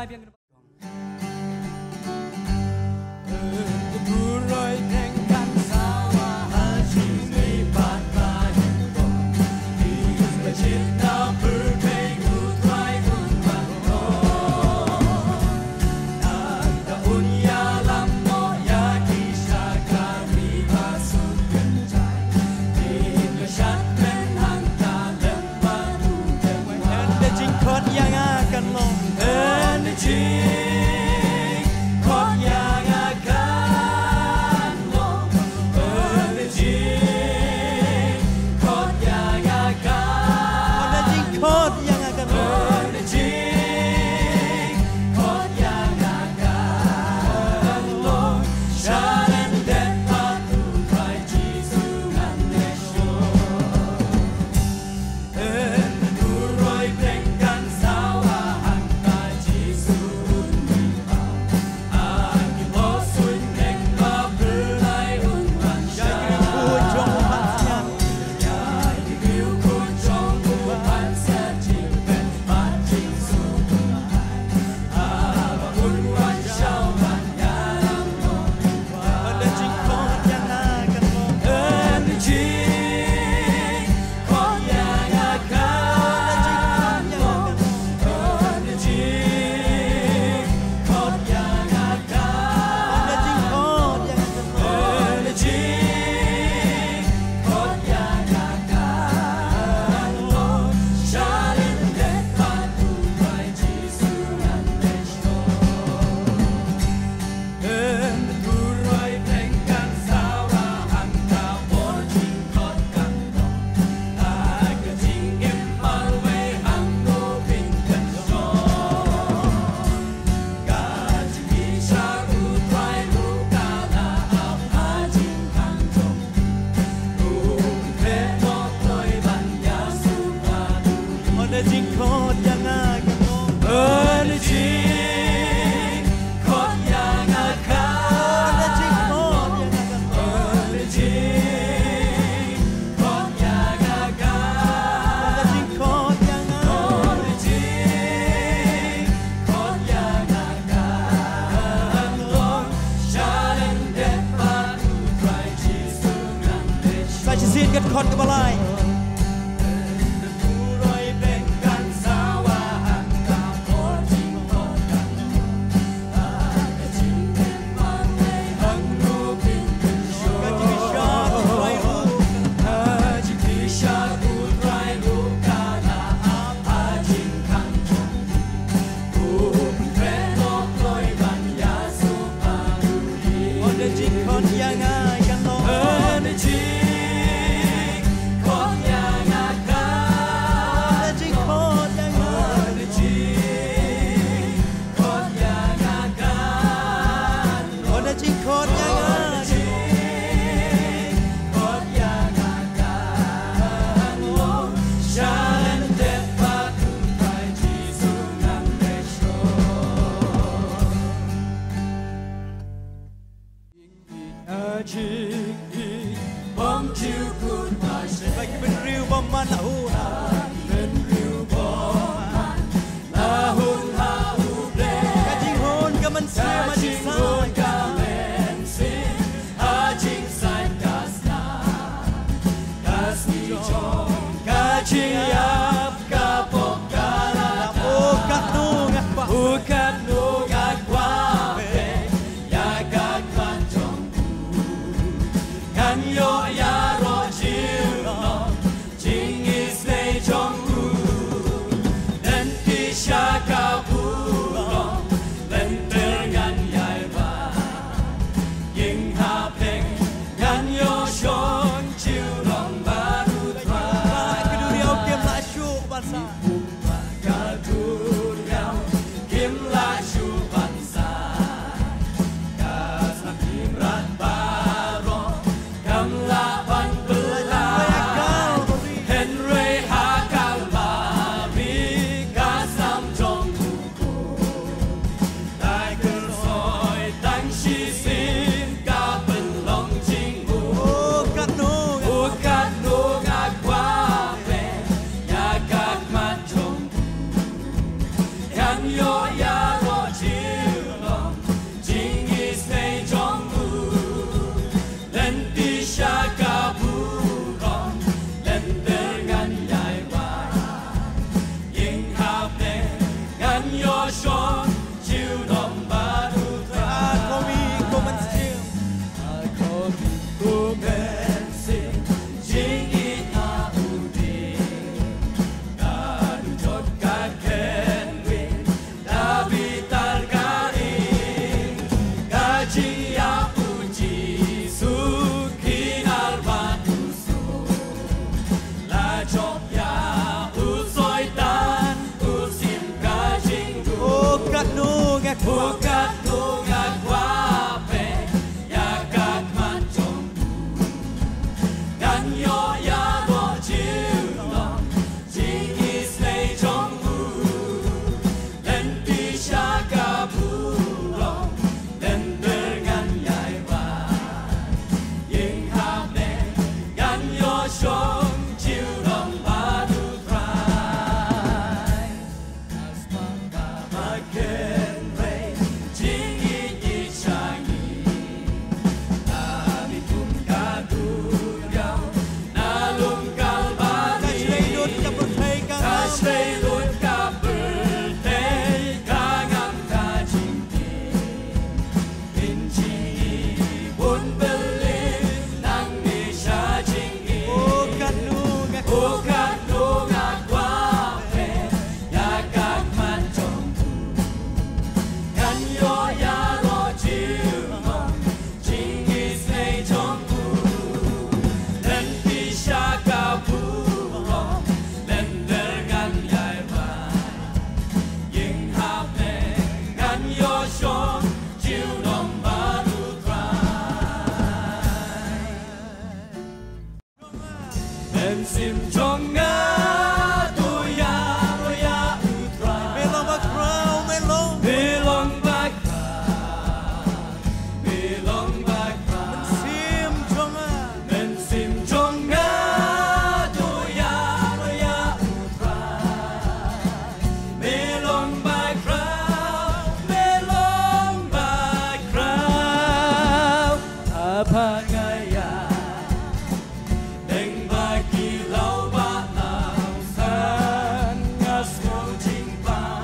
lai biang Get caught ke balai. Yo, ganyoshon jiudom badutrai Ako man sim kumensin jingit audi kadujot kakenwin dabitar kain gaji apuji sukin arbatusu lajok ya usoitan usim kajing Ukat nung ako ukat nungak wape yakat mancombu ganyo ya bo jiudom jingis lei jombu len pisha kabulong len dengan yai ba ying hame ganyo shong jiudom badu trai asmaka makin rei jingit yichangi Nabi kum kaduriao nalum kalbani Kashlay dut ka bertay ka Kashlay lut ka bertay kangam kajingki Pinjingi pun beli nang nisha jinggi Ukat nung ako Ukat nungak wape yakak mancombu Ganyo ya ro jiumong jingis lei jombu Len pisha kabulong len dengan yai bai Ying hapne ganyo shong jiudom baru trai Bensim jonga tuya roya utrai Melong bakraw melong Bilong bakra Bilong bakra Sim jonga Bensim jonga tuya roya utrai Bilong bakra Bilong bakra Apa gaya Neng bagi lau ba lau san ngas ngong jing ba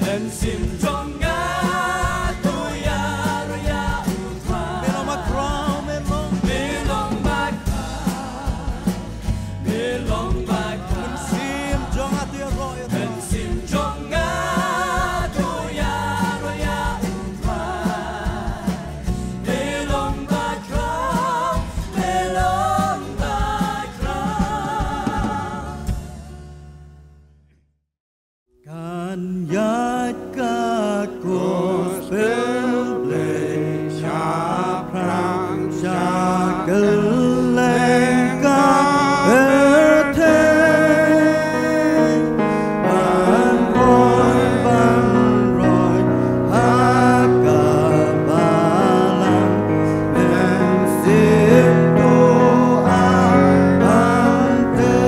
Pensim jonga tuya roya utra Melong makrau melong Melong bakar Sim jong ati roy Pensim jonga tuya roya utra Melong bakar Kan yat ka gospel play sha prang sha geleng ka erte ban roi ha ka balang ben sim tu ante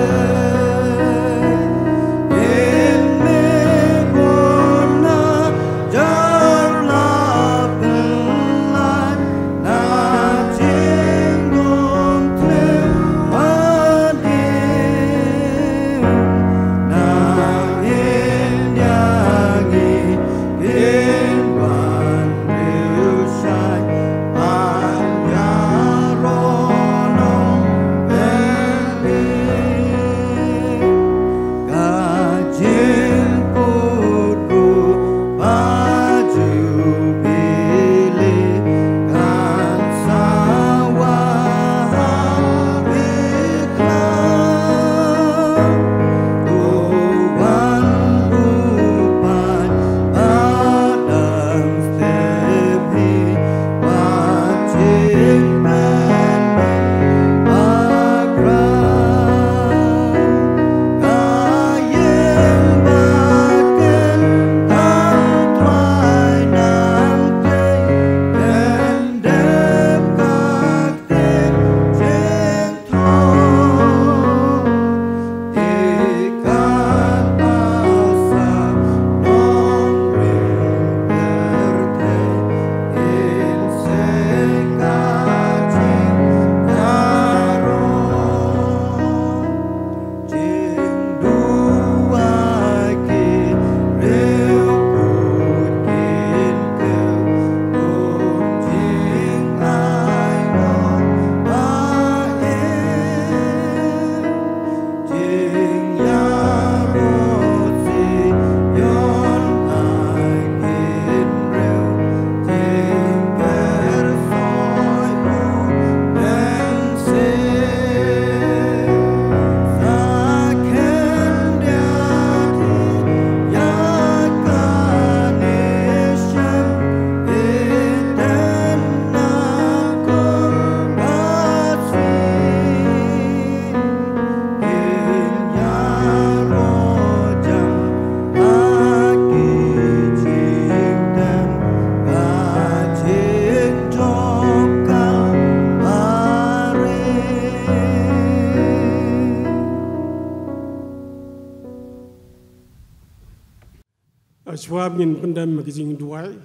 Swab ngin pendam magijing duai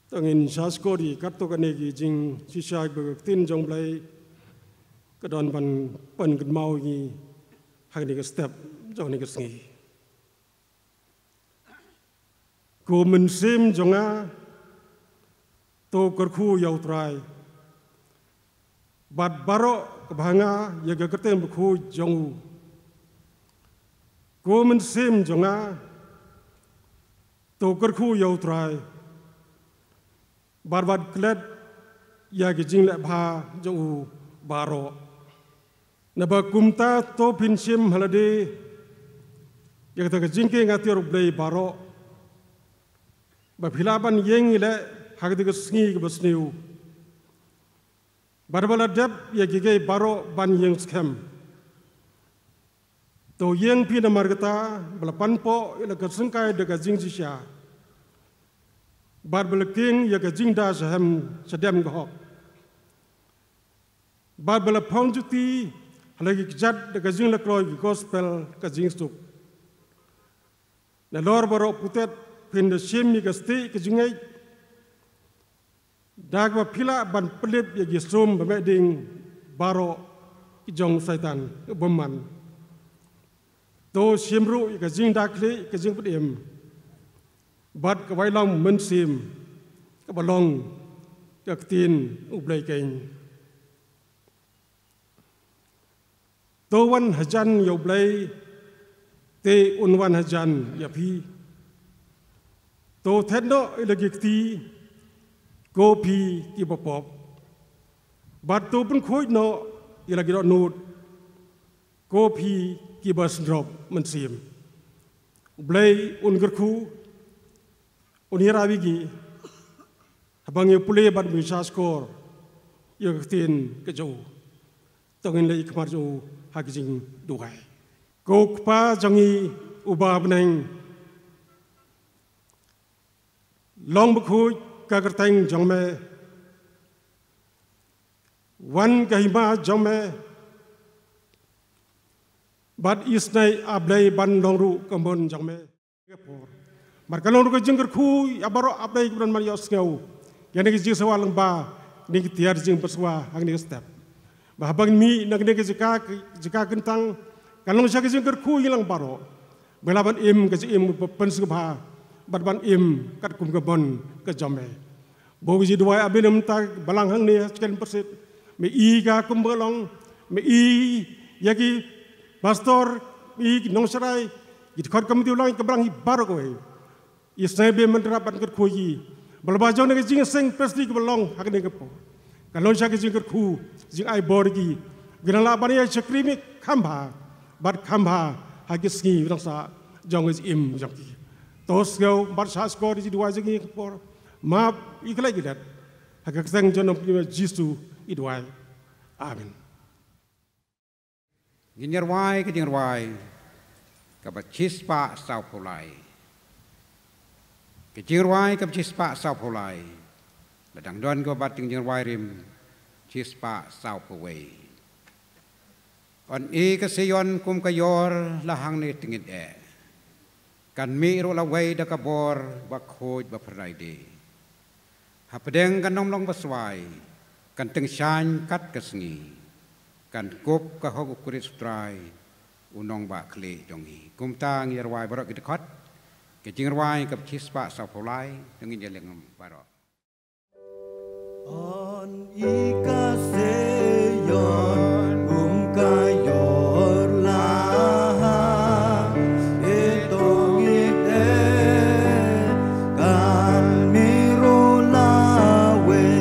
tangin saskori kapto kane gijing sisa tin jong blai kadon pan mau gi hagni ga step jong ni ga sngi ko men sim jonga to korkhu yau trai bat baro kabhanga ya ga kertem khu jongu ko men sim jonga to kerkhu yau trai barbat klet ya gi jing le bha jong baro na ba kumta to pin sim halade ya ta jing ke ngati ro blai baro ba philaban yeng le hagdi ga sngi ga basniu barbala deb ya gi ge baro ban yeng skem to yeng pi na margata bala panpo ila ka sungkai de ga jing sisha barbala king ya ga jing da sahem sadem ga hok barbala phongjuti halagi jat de ga jing la kroy gospel ka jing stuk na lor baro putet pin de sim mi ga sti ka jingai dagwa phila ban plip ya gi sum ba me ding baro ki jong saitan bomman to simru ka jing dakli ka jing pudem bát cái vai long men sim cái balong cái tin ublay keng to wan hajan yoblay te unwan hajan yapi to theno ilagikti go pi ki bopop bát to pun khoi no ilagiro nut go pi ki bas drop men sim ublay ungerku Unirabigi, habang yung puli bat bisa skor, yung tin kejo, tongin lay kamar jo hagijing duhay. Kok pa jangi ubab neng, long bakhuj kagerteng jangme, wan kahima jangme, bat isnay ablay ban longru kambon jangme. Markalong ruko jengker ku abaro ablay kuran marios ngau yang negi jing sawa lengba negi tiar jing perswa hang negi step bahabang mi negi jika kentang kalong sya jengker ku hilang baro belaban im ke im pensuk ba ban im kat kum kebon ke jome bogi ji dua abin ta balang hang ni sekian persit me i ga kum belong me i yagi pastor i nongsarai git khot kam ti ulang ke berang baro ko Isnabe menerapan kerkuyi, balbajau negi jing seng pasti ke belong hak negi po. Kalau saya jing kerku, jing ai borgi, genala bani ai cekrimi kamba, bat kamba hak sengi rasa jong is im jongki. Tos gau bat sah skor di dua jing por, maaf ikhlas gidat, hak seng jonom Jisu idwai, amin. Ginjerwai ke jingerwai, kabat cispa sau pulai. Kejirwai ke cispa sau pulai, ladang don ke bat kejirwai rim cispa sau pawai. On i kesion kum kayor lahang ni tingit kan mi ro lawai da kabor bakhoj ba pernai de. Hapedeng kan nom long baswai, kan teng shan kat kesengi, kan kop ka hog kurit strai unong ba kle jongi. Kum tang yerwai barok gidekot. Kejingwai ke cispa sau pulai dengan jalan barok. On ikaseyon kayor lah etong ite kan mirulawe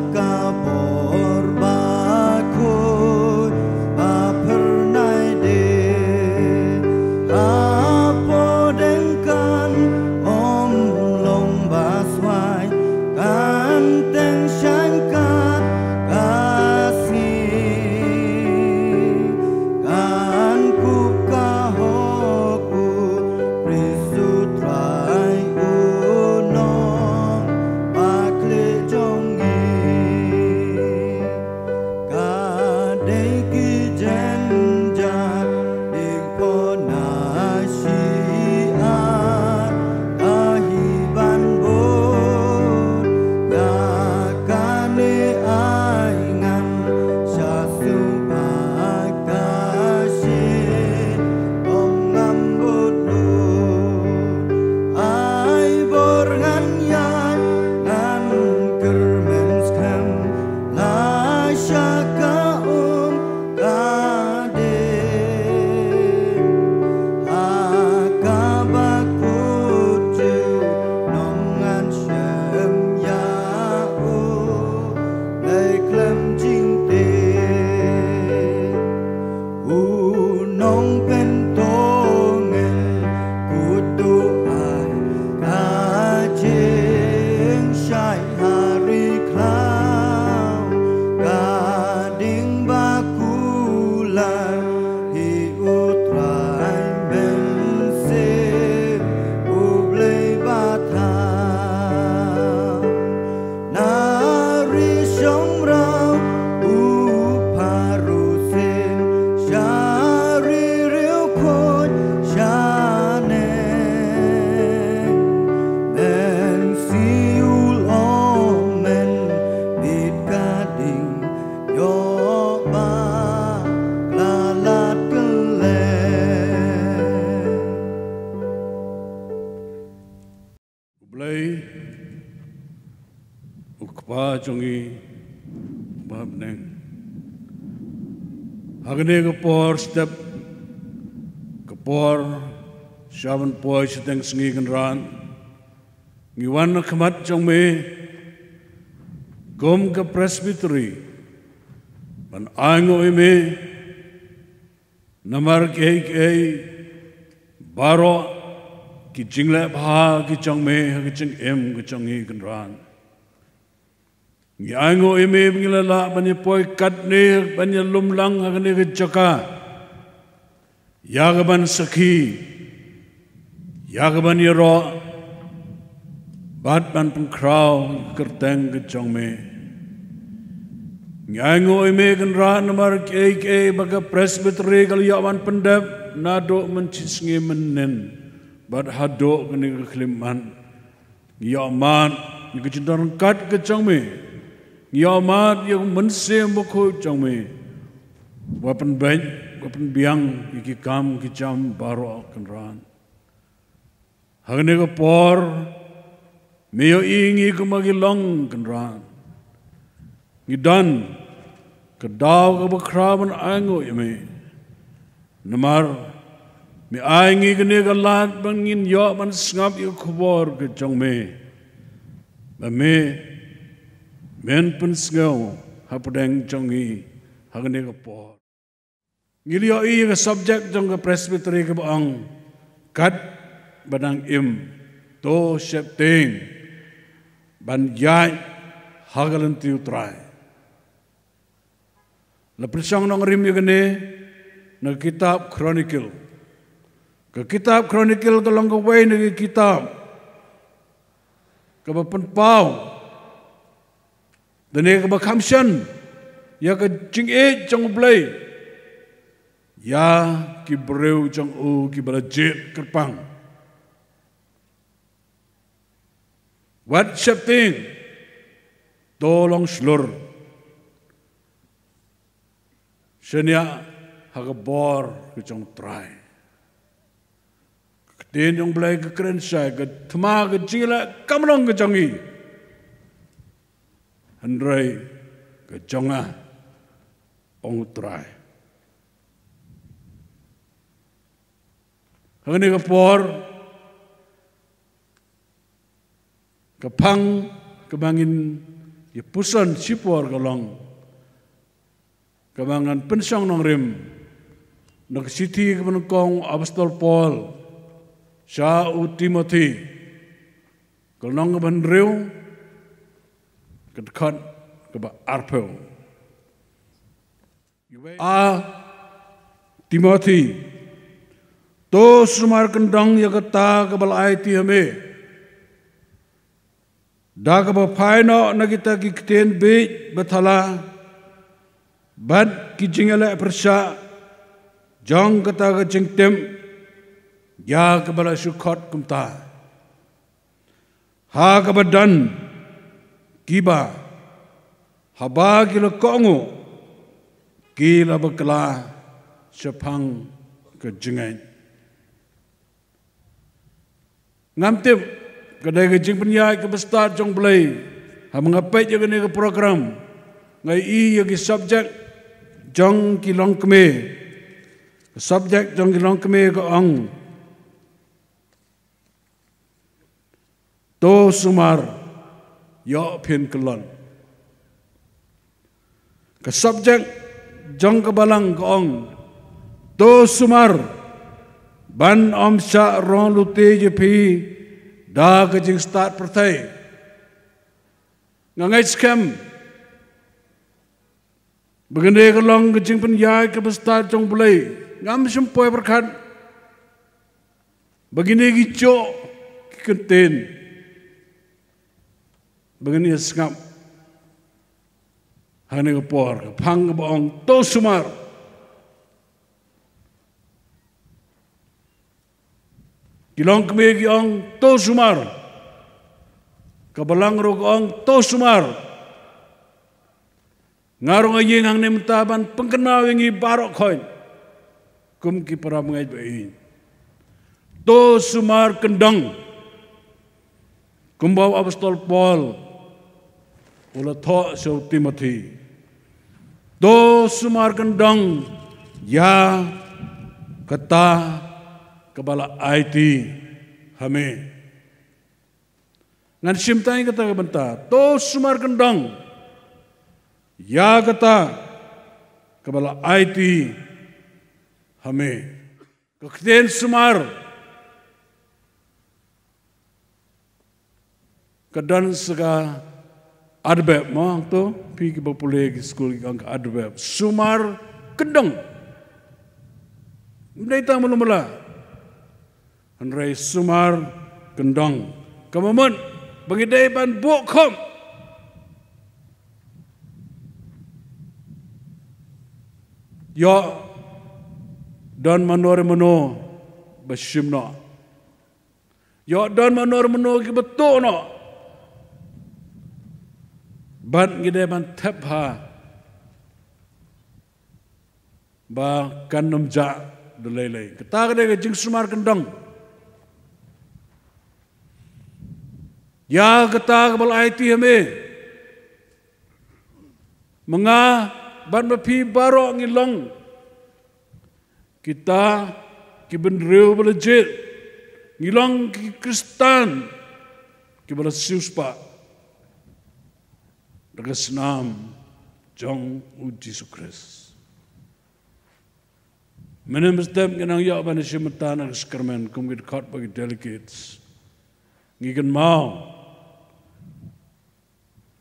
dakabor bakut bapernai de Kasih ba jongi bab neng hagne ke por step ke por shaban poi sedang sengi kenran ngiwan kemat jong me gom ke presbytery ban ango me namar ke baro ki jingle bha ki jong me ki jing em ki jong hi kenran ngi ango me ngila la ban poi kat ne ban lumlang hagne ke jaka yagaban sakhi yagaban yero bat ban pengkrau kerteng ke jong me ngango me kan ra namar ke baga presbytery kal yawan pendap nado mencisngi menen bat hado kene keliman yaman ke cenderung kat ke jong me yaman yang mense moko jong me wapan bank wapan biang iki kam ki jam baro kan ran hagne ko por Meo ingi kumagi long kenran. Ngidan kedaw ke bekraban ango ime. Namar me aingi kene galat bangin yo man ngap yo kubor ke jong me. Ba me men pun sngau hapdeng jongi hagne ke por. Ngilio i ke subject jong ke presbytery ke bang kat badang im to shepting ban yai hagalan tiu trai la prisang nong rim yugane na kitab chronicle ke kitab chronicle ke long way na kitab ke bapan pau dane ke bakamshan ya ke jing e jong blai ya ki breu jong u ki balajet kerpang Wat shepting tolong slur senya hagabor ke jong trai den jong blai ke kren sai ke thma ke jila kamlong ke jongi handrai ke jonga ong trai hagni ke por Kepang kebangin ya pusan sipor kalong kebangan pensong nong rim nak siti kebenukong apostol Paul Sha u Timothy kalong keban riu kedekat keba arpel Timothy to sumar kendang ya kata kebal IT hame Daga ba paino na kita kikten be bathala bad ki jingala persha jong kata ka jingtem ya ka bala shukot kumta ha ka badan kiba haba kilo kongo kila bakla shapang ka jingai ngamtim kadai ke jing penyai ke bestar jong belai ha mengapai je ke program ngai i ye ke subject jong ki long kme subject jong ki long kme ko ong to sumar yo phen kelon ke subject jong ke balang ko ong to sumar ban om sha ron lute je pi da ke jing start pertai ngangai scam begende ke long ke jing penyai ke bestar jong belai ngam sempoi berkat begini gico kenten begini skam hane ke por ke pang ke bong to sumar Kilong keme kiong to sumar, kabalang ro kiong to sumar. Ngarong ayeng hang nem taban pengkenal wingi barok koin, kum ki para mengai bain. To sumar kendang, kumbau apostol Paul, ula tho so Timothy do sumar kendang ya kata kebala IT hame ngan simtai kata benta to sumar kendang ya kata kebala IT hame kekten sumar kedan sega adbeb mang to pi ke popule school kang adbeb sumar kendang Mendeta mula-mula Andrei sumar kendang kamamun bangidai ban bukom ya dan manor mano basimna ya dan manor mano ki betono ban gidai ban tepha ba kanum ja Delay. Kata ke jing sumar kendang. Ya kata ke bal IT hame. Menga ban mapi baro ngilong. Kita ki benreu belejit. Ngilong ki Kristen. Ki bala siuspa. Dagas nam jong uji Yesus Menem stem kenang ya ban simatan ang skarmen kum git khat bagi delegates. Ngigen mau.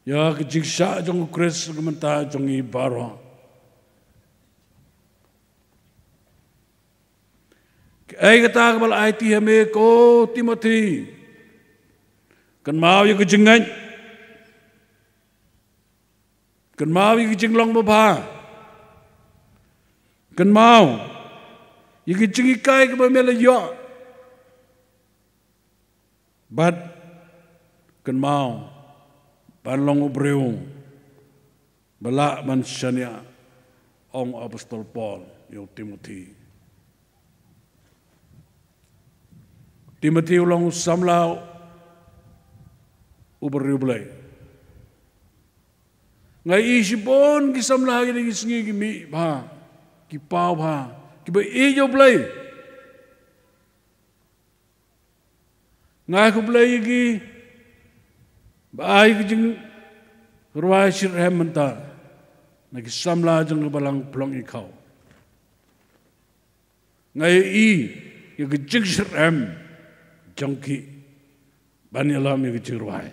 Ya ke jiksa jong kres gementa jong i baro. Ai kata bal IT hame ko Timothy. Kan mau ya ke jengan. Kan mau ya ke jenglong bapa. Kan mau Yagi jingi kai ke pemela yo. But kan mau panlong ubreu balak man syania ong apostol Paul yo Timothy. Timothy ulang samlau ubreu belai. Ngai isi pon kisamlah ini kisingi kimi ba kipau ba. Kiba iyo belai. Ngai ku belai lagi. Baai kijing ruai sirhem menta. Nagi samla jeng balang pelong ikau. Ngai i ya kijing sirhem jengki bani alam ya kijing ruai.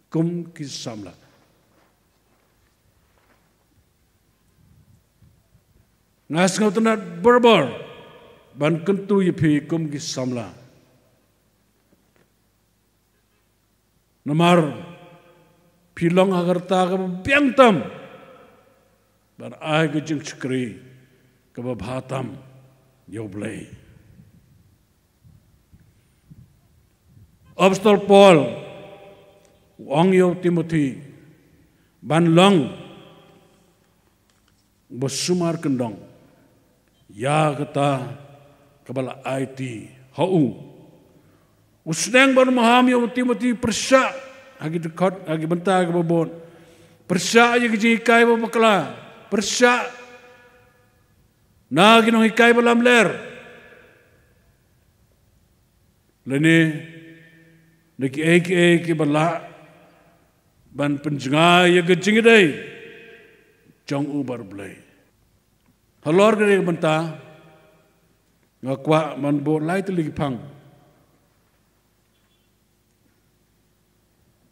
Kum kisamla. Ngas ngau tenat berber ban kentu yepi kum ki samla namar pilong agar ta ka piang tam ban ai ke jing chkri ka bhatam yo blai Apostol Paul wang yo Timothy ban long besumar kendang ya kata kebala IT hau usneng baru memahami yang Timothy persya agi dekat agi bentar ke babon persya aja keji ikai babakla persya na ginong ikai balam ler lene neki eki bala ban penjengai ya kejing dai jong ubar blai halor gede benta ngakwa man bo lai tu lagi pang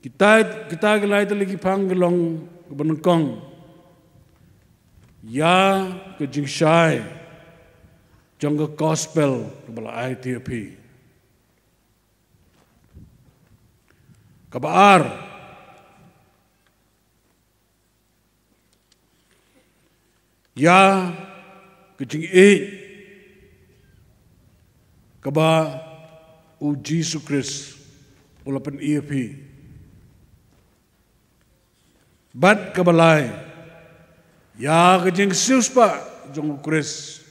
kita lai tu lagi pang gelong benengkong ya ke jingshai jong ke gospel kebala ITP kabar ya kecing kaba uji Yesus ulapan IAP bat kabalai ya kecing sius pa jong Kris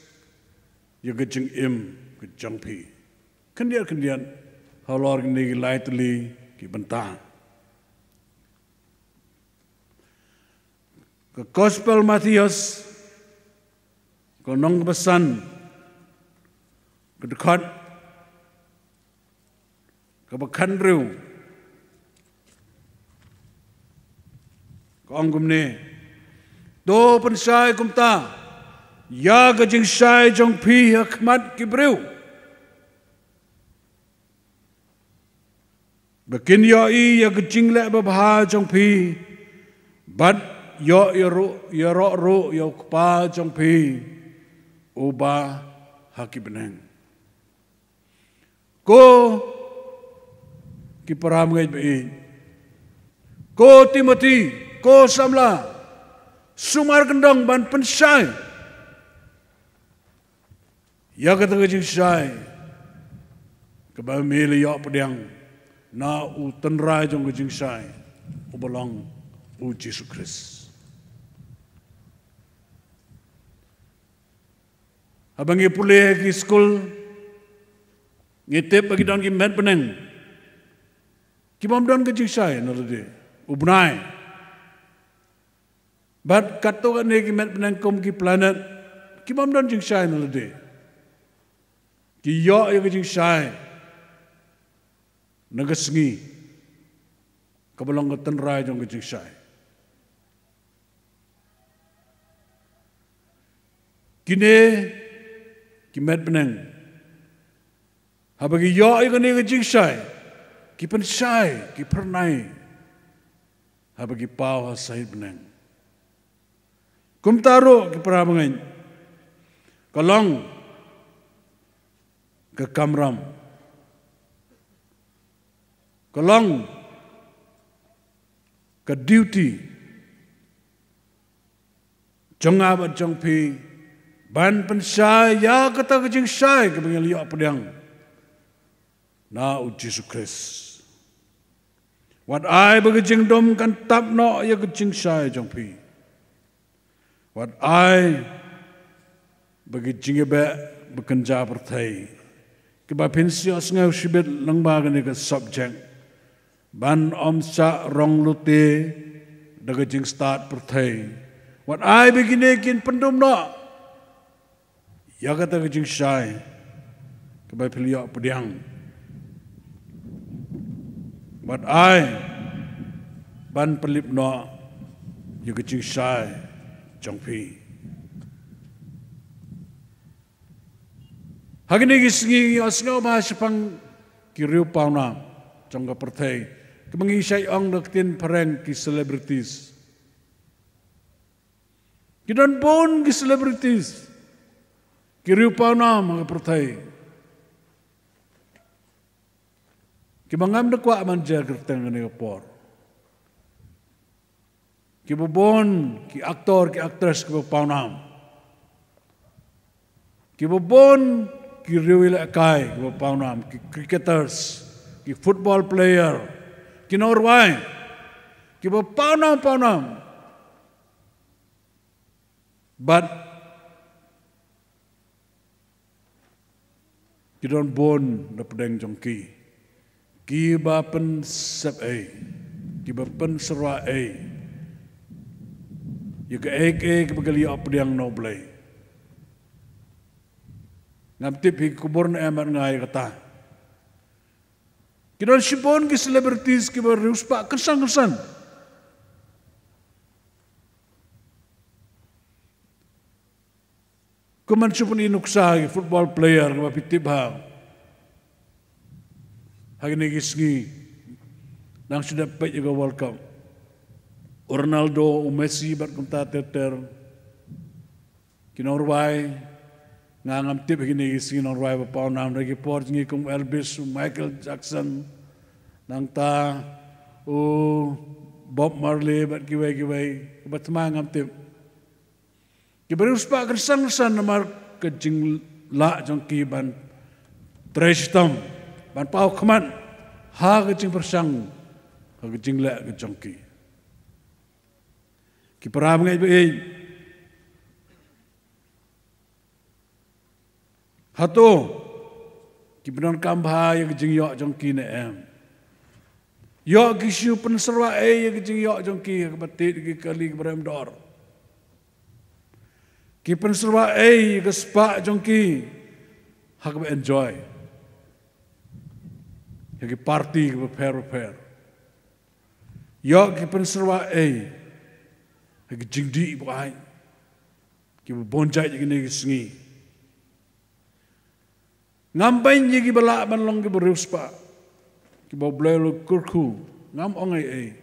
ya kecing kecing pi kendian halor ni lai tuli ki bentang ke Gospel Matius, ke nong pesan, ke dekat, ke bekan riu, ke anggum ni, do pensai kumta, ya ke jing sai jong pi hikmat kibriu. Bekin yo i ya ke jing le babha jong pi, bat yo ro yo kpa jong pi, uba haki beneng. Ko ki param ngai be, ko Timothy, ko Samla, sumar kendang ban pensai. Ya kata ke jing sai, ke ba mele yo pedang. Na u tenrai jong jing sai u belong u Yesus Kristus. Abang ye pulih ki skul ngitip bagi don ki met peneng. Ki bom don ke jing sai na de u bunai. Bat kato kan ki met peneng kom ki planet ki bom don jing sai na de. Ki yo ye ke jing sai nagasngi kabalong ka tenrai jong ka sai. Kine kimet beneng habagi yo ay kani ka sai ki pensai ki pernai habagi pau hasai beneng kumtaro ki parabangan kalong ke kamram kalong ke duty jong abat jong pi ban pensai ya kata ke jing sai ke bangil yo pedang na u Yesus Kristus wat ai bagi jing dom kan tap no ya ke jing sai jong pi wat ai bagi jing be bekerja pertai ke ba pensio sngau sibet langba ke ke subject ban om sa rong lute daga jing start pertai wat ai begini kin pendum no ya kata ke jing sai ke bai pilio pediang wat ai ban pelip no ya ke jing sai jong pi hagini gisngi asngau ba sepang kiriu pauna jong ka pertai kemengisai ong doktin pereng ki celebrities. Kidan pun ki celebrities. Kiriu pauna mga pertai. Kibangam dekwa manja kerteng ni kapor. Kibobon ki aktor ki aktris ki pauna. Kibobon ki riwil akai ki pauna ki cricketers ki football player. Kinorway, kiba panam, but kidon bon na pedeng jongki, kiba pen sep kiba pen serwa yuka kiba gali apedeng noble, ngamtip hi kubur na emat ngai kata. Kidon sibon ki celebrities ki beruspa kesan. Kuman supun inuksa ki football player ki pitip ha. Hagini gisngi nang sudah pet juga World Cup. Ronaldo, Messi bat kunta teter. Kinorway ngangam tip hini gising norway pa paunam lagi por ngi kum Elvis Michael Jackson nang ta Bob Marley bat kiwai bat mangam tip kibarus pa kersan namar kejing la jong ki ban trestam ban pau keman ha kejing persang ha kejing la kejong ki param ngai be hato kibenon kambha ya kejing yok jongki ne em yok kisyu penserwa ya kejing yok jongki kebatit ki kali kebrem dor Ki penserwa ke spa jongki hak enjoy. Ki party ke prepare. Ya ki penserwa hak jingdi buai. Ki bonjai ki ne sengi. Ngampai ki bala ban long ki beruspa. Ki bo blelo kurku ngam ongai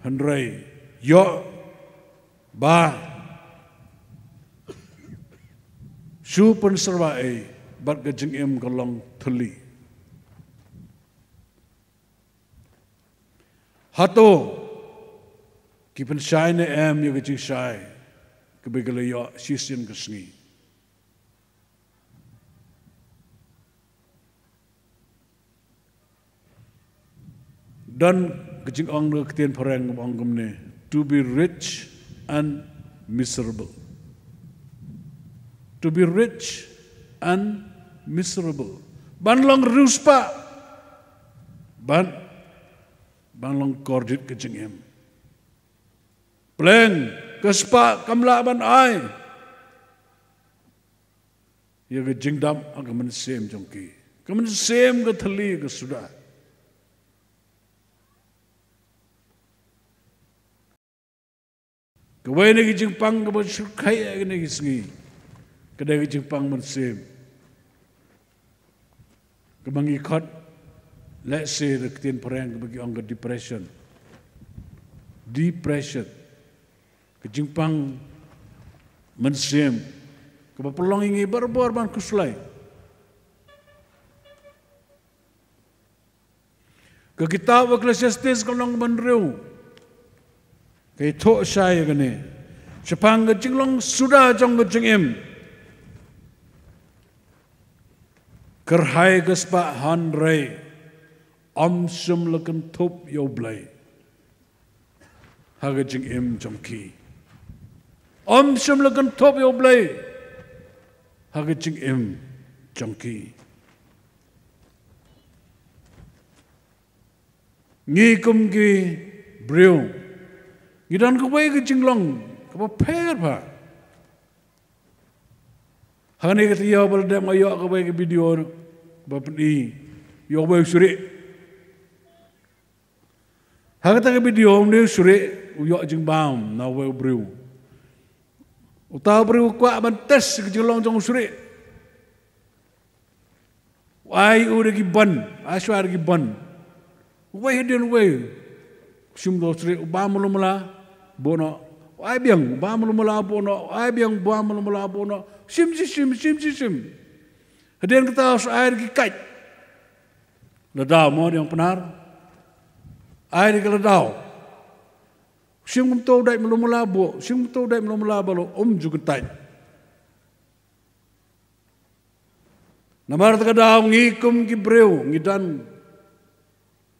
Henry yo ba su penserwa bat gajeng kalong theli hato ki pensai ne yo gajeng sai kebegale yo sisin kesngi dan kecing ong le ketien perang ong gemne to be rich and miserable. To be rich and miserable. Ban long ruspa. Ban long kordit kecing em. Pleng kespa kamla ban ai. Ya kecing dam agamen sem jongki. Kamen sem ke theli ke sudah. Kawai ni jingpang ke bersukai ni sengi, kedai jingpang bersem. Kebangi kot, let's say rektin perang bagi orang depression, kejingpang bersem, kebapelong ini berbor ban kuslai. Kekitab Ecclesiastes kalong benreu. Kay to saya gani, sepang kecilong sudah jong kecingim, kerhai kespa hanrei, sum leken top yoblay, ha kecingim jongki, sum leken top yoblay, ha kecingim jongki, ngikum ki briu. Gidan kawai ke jinglong, kapa per pa. Hane kata ya berda mayo kawai ke video bapni, yo kawai suri. Hagata ke video ni suri, yo jingbam na kawai briu. Utah briu kuat bantes ke jinglong jong suri. Wai udah giban, aswar giban. Kawai hidden way. Simdo suri ubam mula. Bono, ay biang ba mulumula bono, ay biang ba mulumula bono, sim. Hadian kita harus air kikait. Ledau mau yang benar, air ke ledau. Sim kumto dai mulumula bo, sim kumto dai mulumula balo juga tai. Namar takadau ngikum kibreu ngidan,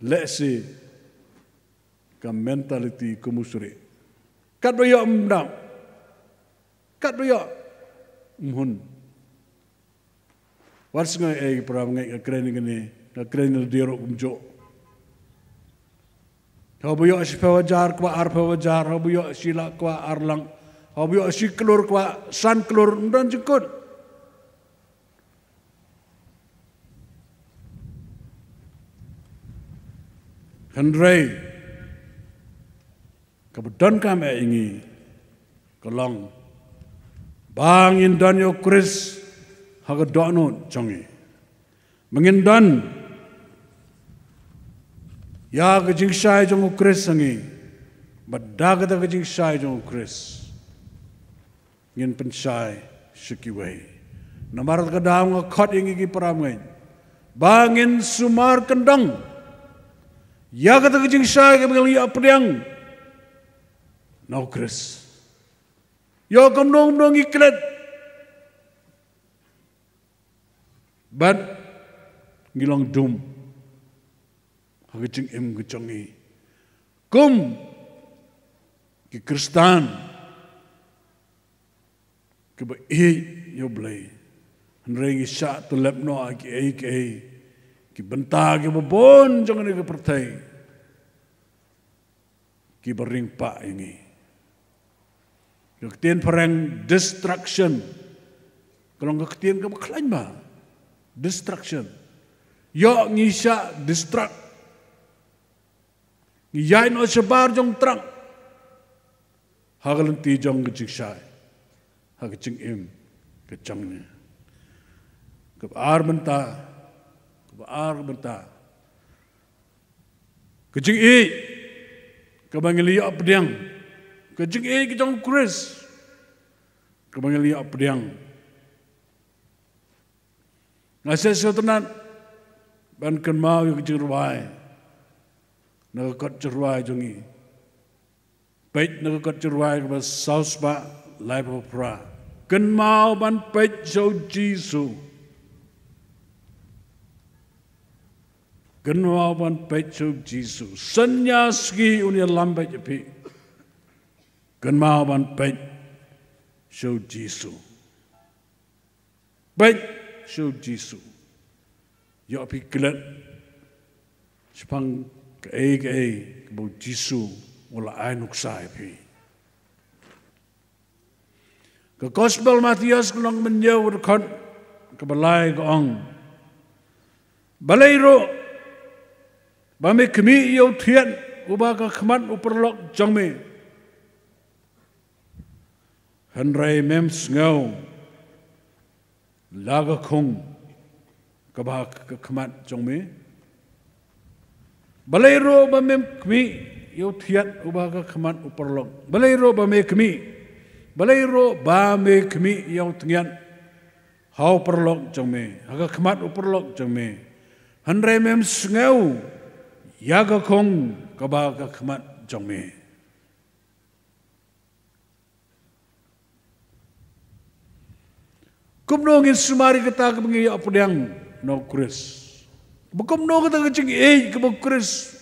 lesi, ka mentality kumusuri. Kat doya mendam, kat doya mohon. Wars ngai perang ngai keren ini, keren diorok umjo. Habuyo si pewajar kwa ar pewajar, habuyo sila kwa arlang, habuyo si kelur kwa san kelur dan jengkut. Henry. Kebetulan kami ini kelong bangin dan yo Chris haga dono jongi mengindan ya kejing sai jong Chris sangi badag ta kejing sai jong Chris ngin pensai sikiwai namar kadang ngakot ingi ki paramngai bangin sumar kendang ya kata kejing sai ke mengali apriang no Chris. Yo kondong iklet. Ban ngilang dum. Hagicing gecongi. Kum ki Kristan. Keba yo blay. Henrengi sya tulep no ki ki benta ki babon jangan ke pertai. Ki bering pak ini. Ketian perang destruction. Kalau ketian kamu klaim bah destruction. Yo ngisa destruct. Ngiyain o sebar jong terang. Hagalan ti jong kejikshai. Hagajing im kejangnya. Kebar benta. Kejing i kabangili apa diang. Kejing i kejang Chris. Kabangili apa diang. Ngasih setenan ban kan mau yang kejing ruai. Nagakot jeruai jongi. Baik nagakot jeruai kepada saus ba life of pra. Kan mau ban baik so Jisu. Kan mau ban baik so Jisu. Sanyasi unia lambat jepi. Kan mau ban baik so Jisu. Baik so Jisu. Ya api gelat. Sepang ke kebau Jisu mula ai nuksai pi. Ke Gospel Matius kelong menjauh dekat ke balai keong. Balai ro bami kemi yau tian ubah ke kemat uperlok jangme. Henry mems ngau laga kong kebah ke kemat jangme. Balai ro bamem kemi yau tiat ubah ke kemat uperlok. Balai ro bame kemi. Balai ro bame kemi yau tengian hau perlok jangme. Haga kemat uperlok jangme. Handrai mem sengau yaga kong kebah ke kemat jangme. Kumnongin sumari kata kebengi apa yang no Chris. Bukan no kata kecing kebuk Chris.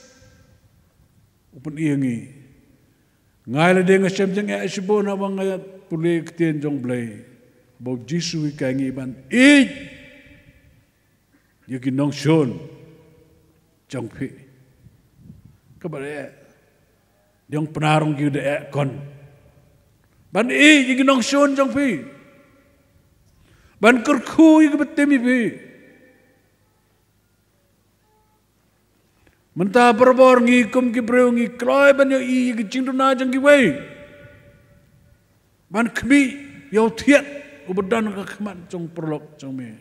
Upun iangi. Ngai la dia ngasem jeng asibo na bang ayat pulih ketien jong blai. Bau Jisu ikangi ban Yaki nong shon jong pi. Kabare jong penarong kiu de kon. Ban yaki nong shon jong pi. Ban kerku yaki betemi pi. Mentah berbor ngikum ki breu ngi kloi ban yo i ki cingduna jang ki wei. Ban kemi yo tiat ubedan ka kemat jong perlok jong me.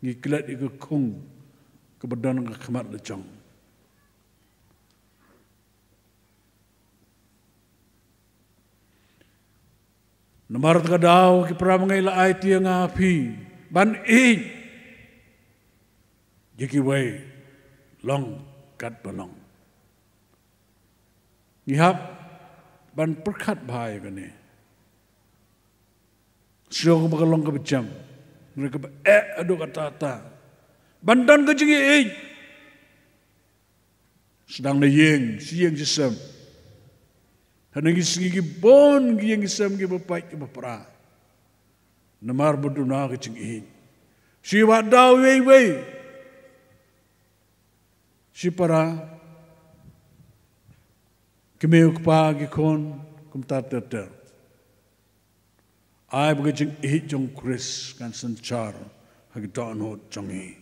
Ngi kilat i ke kung kebedan ka kemat le jong. Namar ka daw ki pra mangai la ai tia nga api. Ban i jiki wei long kat balong. Ngihap ban perkat bahaya kene. Siang bakalong ke becam. Mereka aduh kata-kata. Bandan ke jengi sedang na yeng, siyang sisam. Hanang isingi bon, yang isam ki bapak ki bapra. Namar berduna ke jengi. Siwa daw wei. Si para kemeu kepagi kon kumtar terter. Ai bagajing ihit jong Chris kan sencar hagi donot jongi.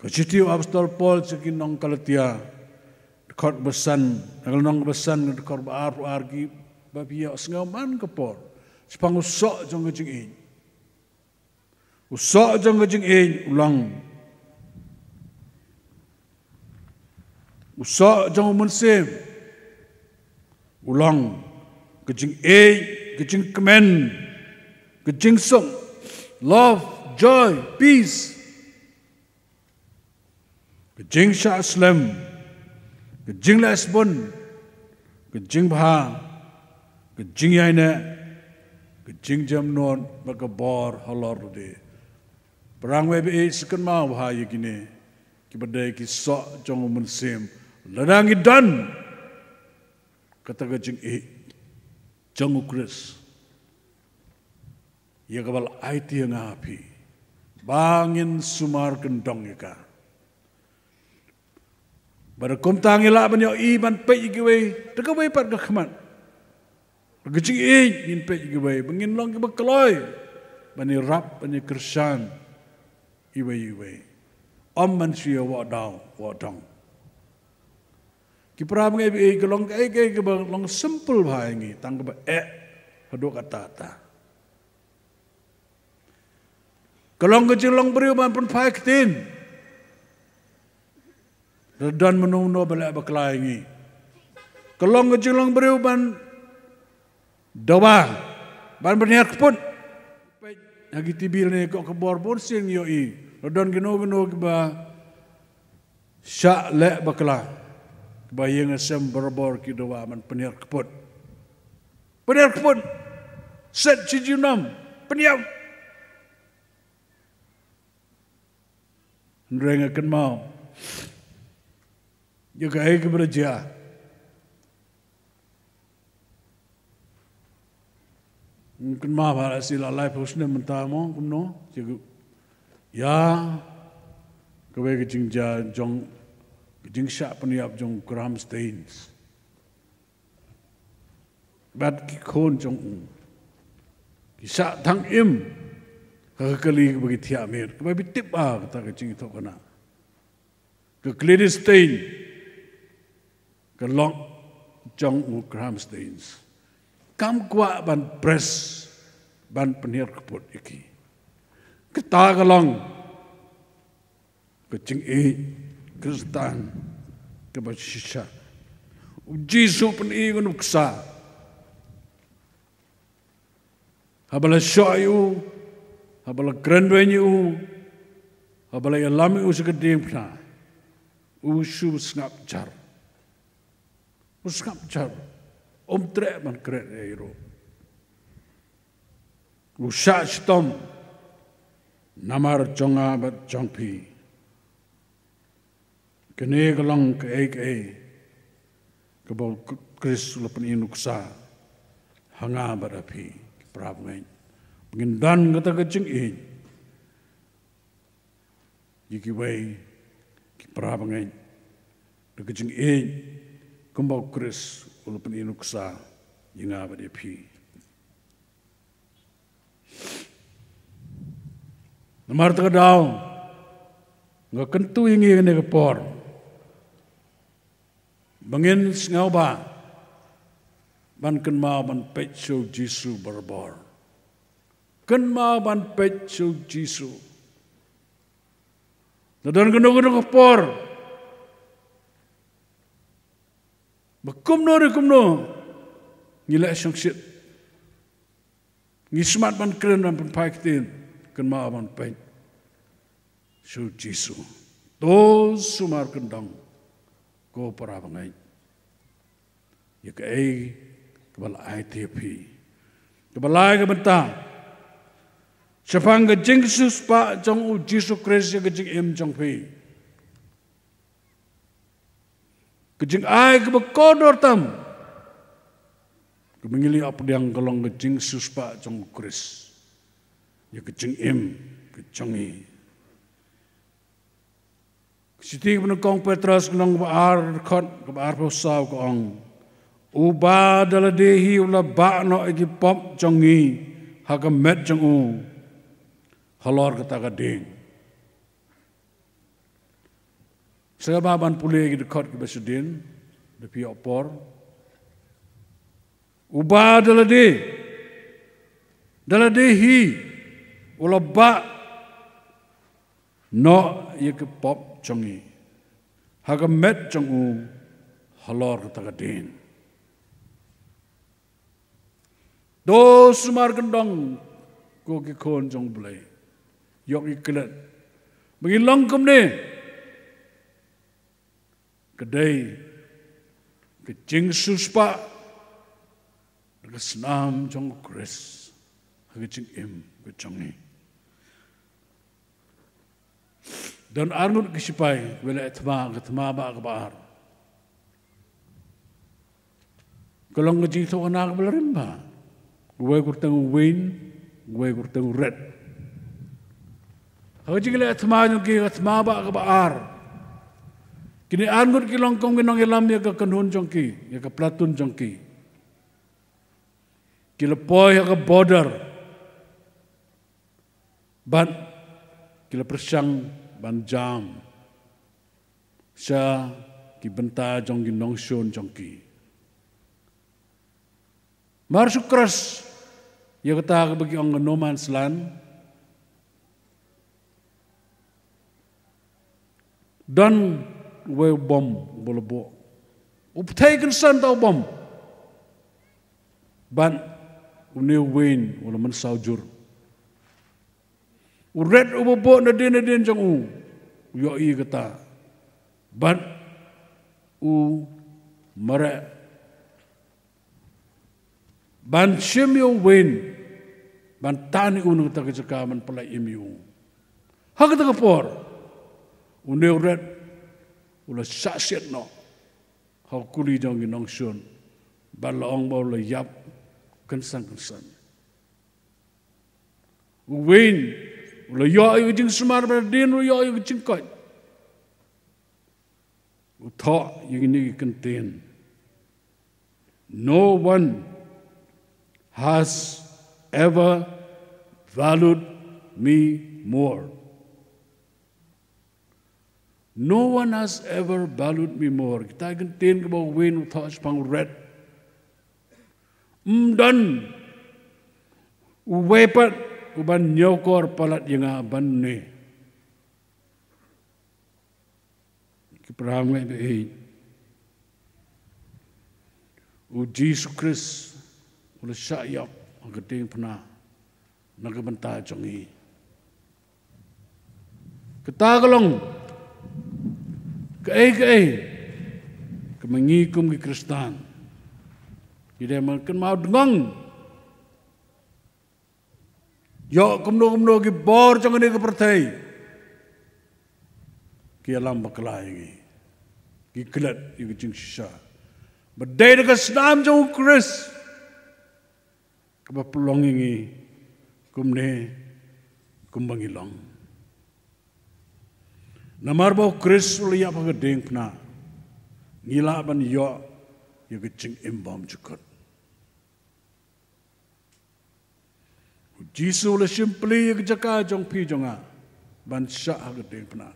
Kacitiu apostol Paul sekin nong kalatia dekat besan, nagal nong besan dekat argi babia sengau man kepor. Sepang usok jong gajing ihit. Usok jong gajing ihit ulang. Usok jang musim ulang kejing kejing kemen kejing song love joy peace kejing syaslam kejing lesbon kejing bah kejing yaina kejing jamnon bagabor halor de perang webe sekan mau bahaya gini kibadai kisok jang musim Ladangi dan kata kejing jangu Chris. Ia kabal IT yang api. Bangin sumar kendong ika. Pada kum tangi lah banyak iman pe ikiwe. Teka we pat keman. Gecing ngin pe gibai bangin long ke bakloi bani rap bani kersan ibai om manusia wa dong ki pra ngai bi ke long ke long simple bhai ngi tang ba hadok kata kalong gecing long beriu ban pun phai tin dan menungno bala baklai ngi kalong gecing long beriu ban dawa ban berniat pun lagi tibil ni kok kebor pun sing yoi dan geno ba syak lek bakla bayang asam berbor ki dawa man berniat pun set cijunam peniam nreng akan mau juga ai keberja mungkin mah para sila live hostnya mentamo kumno jago ya kewe kecing jong kecing syak peniap jong Graham Stains bat ki khon jong ki syak thang im kekali bagi tiamir kewe bitip kata kecing itu kena ke Gladys Stain ke long jong Graham Stains kam kuat ban press ban penir keput iki kita kalong kecing Kristan ke basisha Jisu pen ngun ksa habala shoyu habala grandwenyu habala yalami uskedim pna usu snap jar trek man kret ero. Usak stom namar jonga bat jongpi. Kene galang ke kebal kris lepen inuksa hanga bat api prab ngain. Pengindan kata kecing Jiki wei ki prab ngain. Kecing kembal kris walaupun inuksa yang apa dia pi. Namar terkadau, nggak kentu ingin ni kepor. Bangin ngau ba, ban kenma ban pecu Jisu berbor. Kenma ban pecu Jisu. Dan kena kepor. Bekumno ngilak syangsit ngismat ban keren ban paikitin kenma ban pain su Jisu to sumar kendang ko para bangai ya ke kebal ITP kebal ai ke bentang sepang ke jingsus pa jong Jisu Kristus ke jing jong pi kejing ai ke bekodor tam. Kemengili apa yang kalong kejing suspa jong Kris. Ya kejing kejongi. Siti penekong Petrus kenong baar kot ke baar posau ke ong. Uba daladehi ula bakno egi pop jongi hakamet jong halor kata kading. Saya baban pulih di dekat ke Basudin, di pihak por. Ubah daladehi, ulabak, no ye ke pop jongi, hagamet jongu halor kata kadin. Do sumar gendong, ko ke kon jong belai, yok ikelet, mengilang kemne. Kedai kecing suspa kesenam jong Kris kecing kejongi dan arnut kesipai bela etma ba kabar kalau ngejing to anak belarimba gue kurteng win gue kurteng red kecing le etma ba kabar kini anggur ki longkong ginong ilam ya ke kenhun jongki, ya ke platun jongki. kila poi ke border ban kila persang ban jam sa ki benta jong ki nongson jong ki mar sukras ya kata bagi orang no man's land dan we bom bolbo uptaiken san tau bom ban uneu wen wala man saujur uret ubobo na din jong u yo i kata ban u mare ban shimyo wen ban tani unu ta ka man pala imiu hagata ka por uneu red ula saset no hau kuli jong nong shun ban laong ba la yap kensan wen ula yo yu jing smar ba din yo yu jing ko utho yu ni contain no one has ever valued me more. No one has ever valued me more. Kita contain ke bawah win utha spang red. Dan uwepat uban nyokor palat yang aban ne. Kipraham ngai be. U Jesus Christ ula syayap ang keting pernah nagabanta jongi. Ketagalong ke kemengikum ke Kristen. Ida makan mau dengang. Yo kumno ke bor jongi ke partai. Ki alam baklai ngi. Ki kelat yu jing sha. Badai dekat senam jong Chris. Kaba pelong ini kumne kumbangilong. Namar bau Chris uliya pagadeng pna. Ngila ban yo yu kecing imbam cukut. Jisu le simply yu kejaka jong pi jonga ban sya pagadeng pna.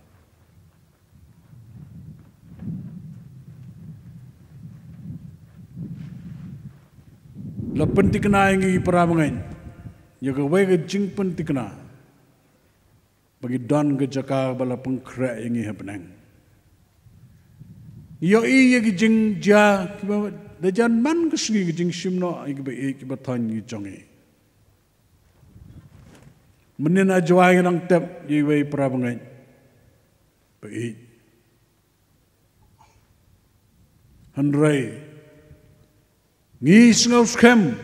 La pentikna ingi paramangan. Ya ke wega jing pentikna. Bagi don ke jaka bala pengkrak ingi hapnang. Yo i ye jing ja da jan man ke sgi jing simno i ke baton yi jongi. Menin ajwa nang tep yi wei paramangan. Bai. Handrai ngis ngaus kem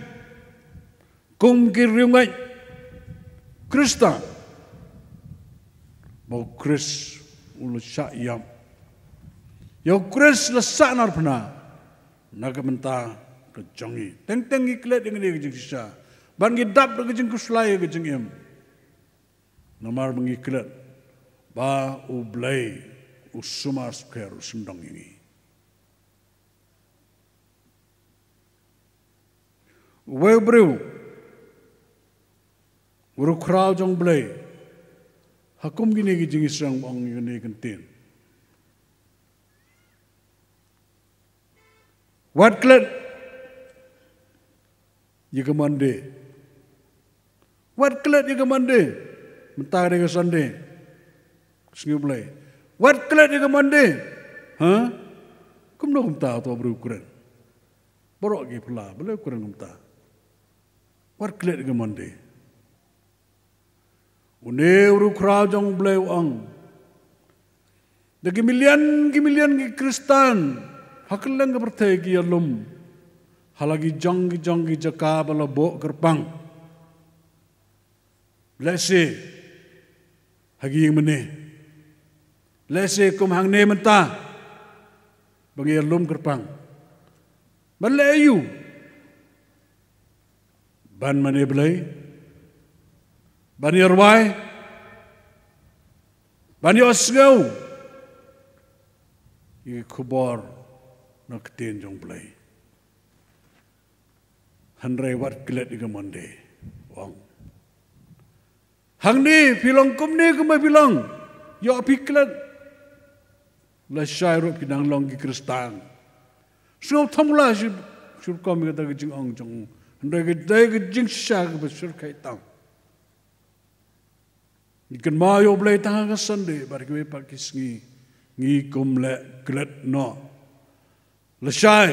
kum kiriungai Krista mau Kris ulu syayam yo Kris lesak nar pernah naga menta kejongi teng iklet dengan dia kejeng sisa ban gidap kejeng kuslai kejeng em namar mengiklet ba ublai usumar square sendong ini. Webrew, uru crowd jong blay, hakum gini gijing isang ang gini kentin. What klet? Jika mande. What klet jika mande? Mentah dengan Sunday. Sengi blay. What klet jika mande? Hah? Kum no kum tahu tu beri ukuran. Borok ke pula, boleh ukuran kum tahu. What klet ke mande? Une uru crowd jong bleu ang. Dagi milian ki Kristen. Hakelang ke partai ki alum. Halagi jong ki jaka bala bo kerpang. Lese hagi yang mene. Lese kum hang ne mentah. Bagi alum kerpang. Balayu. Ban mane belai, ban yarwai, ban yosgau, ini kubor nak ten jong belai. handrai wat kelet ika monde ong hang ni pilong kum ni kumai pilong yo piklet la shairu pinang long ki kristan so thamula sur kom ka ta jing ong jong handrai ke dai ke jing sha ke sur kai tang ikan mayo blai tang ka sande bar ke pa kisngi ngi kum le kelet no la shai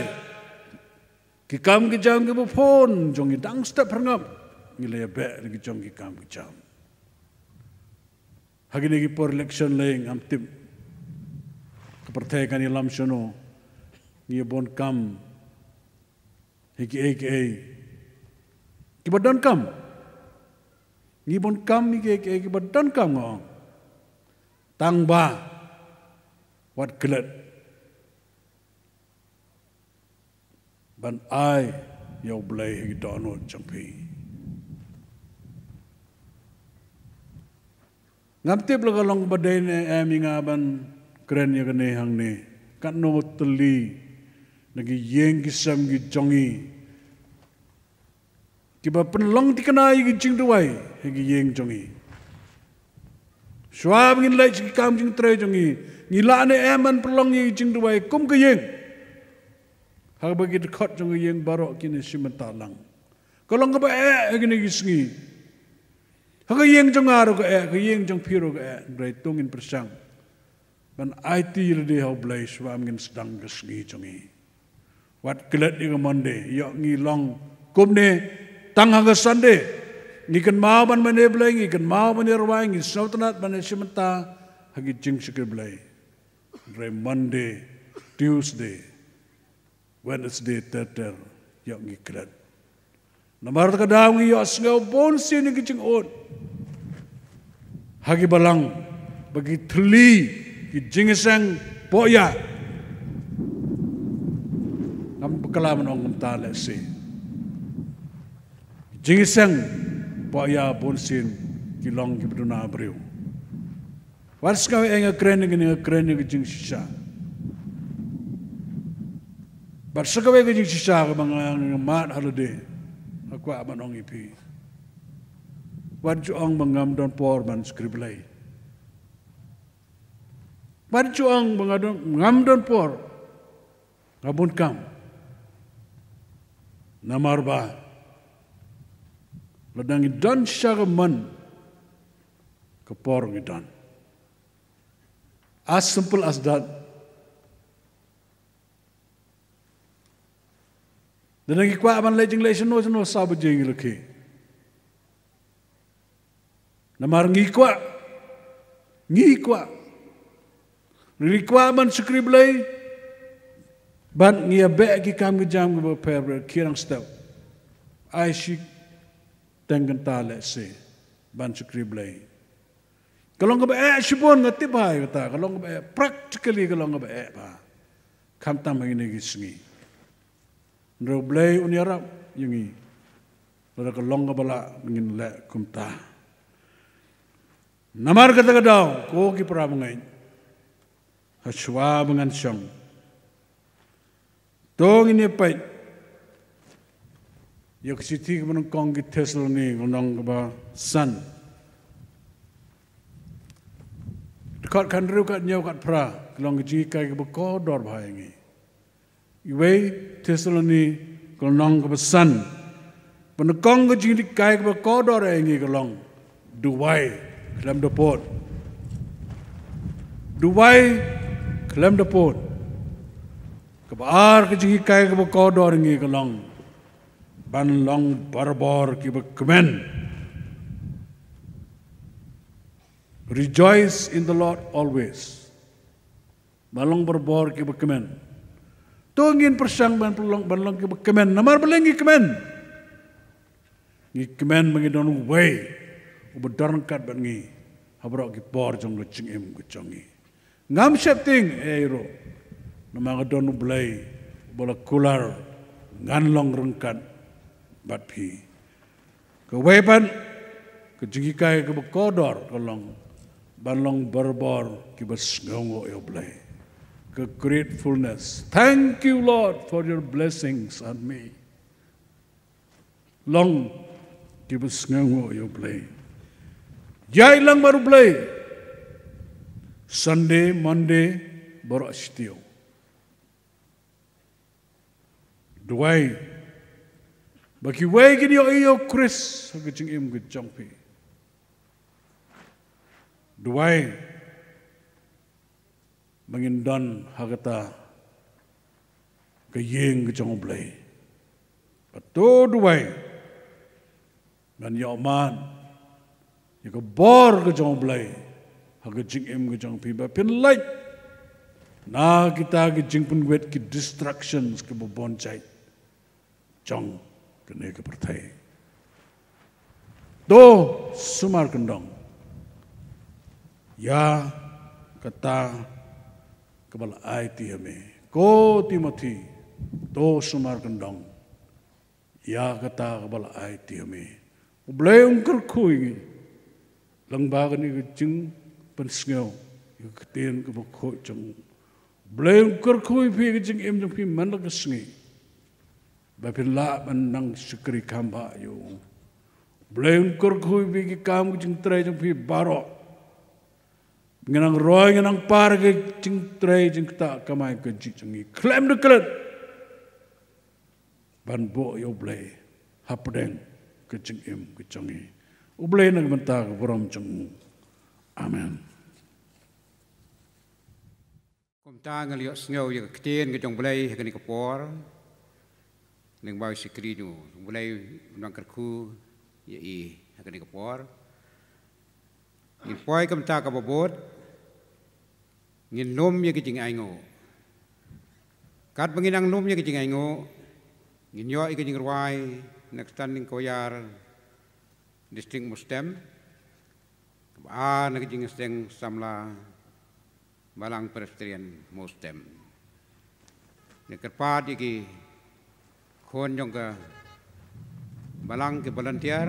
ki kam ki jam ki phone jong ki dang step prangam ngi le be ki jong ki kam ki jam hagini ki por election leng am tim ke partai kan ilam sono ngi bon kam hiki ki badan kam ngi bon kam ki badan kam ngong tang ba wat kelet ban ai yo blai hi dono champi ngam tip la long badai ne aminga ban kren ya ne hang ne kan no tuli nagi yeng ki sam gi jongi ki ba pen long ti kanai gi jing duai gi yeng jongi swab ngin lai ki kam jing tre jongi ngila ne eman pelong gi jing duai kum ge yeng hak bagi dekat jong yang barok kini simenta lang. Kalau ngapa gini gisngi. Hak yang jong aro ke yang jong piro ke drai tungin persang. Ban IT le hau blai swam ngin sedang gisngi jongi. Wat kelet di monde yo ngi long kumne tang hang sande. Ngi kan mau ban mane blai ngi kan mau mane rawai ngi sautanat ban simenta hagi jing sikir blai. Drai Monday, Tuesday, Wednesday teter yang ngikret. Namar kadang yo sngau bon sin ngi jing on. Hagi balang bagi thli ki jing sang poya. Ngam kalam nong ta le si. Jing sang poya bon sin ki long ki bduna briu. Wars ka enga kren ngi jing sisa. Bersekawe ke jing sisa ke mga mat holiday. Aku aman ong ipi. Wadju ong mangam don por man skriblay. Wadju ong mangam don por. Ngabun kam. Namarba. Ladang idan siya man. Kapor idan. As simple as that. Dan lagi kuat aman lejeng lejeng no sabu jeng leki. Namar ngi kuat, ngi kuat man skriblay, ban ngi abe ki kam jam go per kirang step. Ai si tengen tale se ban skriblay. Kalau nggak sibon nggak tiba kata, kalau nggak practically kalau nggak ba, kam tam ini gisngi. Nroblay uniarap yungi, lada kalong kabala ngin le kumta. Namar kata kadaw ko ki pramangai, haswa bangan siyang. Tong ini pay, yak siti kaman kong ki Tesla ni ngonong kaba san. Dekat kandru kat nyaw kat pra, kalong ki kai kaba kodor bahayangi. Iway Tesaloni kolong kebesan, penekong kejing kai ke kodor engi kolong, Dubai kelam depot, Dubai kelam depot, kebar kejing kai ke kodor engi kolong, banlong barbor ke kemen. Rejoice in the Lord always. Balong barbor ke kemen. Tungin persang ban balong ke kemen namar belengi kemen. Ngi kemen mangidon way ubadar kat bangi habrok ki por jong lo chingim ku chongi. Ngam septing ero namang don blay bola kular nganlong rengkat batpi. Ke wepan ke jigikai ke kodor kolong balong barbor ki bas ngongo yo blay. Gratefulness. Thank you, Lord, for your blessings on me. long kibus ngango yo play. Jai lang baru play. Sunday, Monday, baru astio. Duai. Bagi wai gini yo iyo Chris hagajing im gejong pi. Duai. Mangindon hagata kayeng gejong play. Pato duai. Man yo man. Yo bor gejong play. Hagajing im gejong pi ba pin light. Na kita gejing pun wet ki distractions ke boncai. Jong kene ke pertai. Do sumar kendong. Ya kata kebal ai tiame. Ko Timothy do sumar kendong. Ya kata kebal ai tiame. Ublay ungker kui. Lang bagan ni jing pensngeu. Yu ketien ke bokho jong. Ublay ungker kui pi jing im jong pi mandak sengi. Bapin la man nang sukri kamba yo. Bleng kor kui bigi kam jing trai jing pi baro. Nganang roy nganang par ke jing trai jing ta kamai ke jing klem de klet. Ban bo yo blay hapdeng ke jing im ke jongi. Ublay nang menta ke borom jing. Amen. Kum ta ngalio sngo yo ketien ke jong blay ke ni kapor. Neng bau sikri nu mulai nang kerku ya I akan dikepor ni poi kam ta ka bobot ngin nom ya kijing aingo kat benginang nom ya kijing aingo ngin yo I kijing ruai nak standing koyar district Mustem a nak kijing steng samla balang pedestrian Mustem ni kerpat iki kon jong ke balang ke volunteer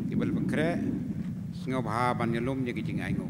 ke bal bekre sngau bha ban nyelum ye kijing aingo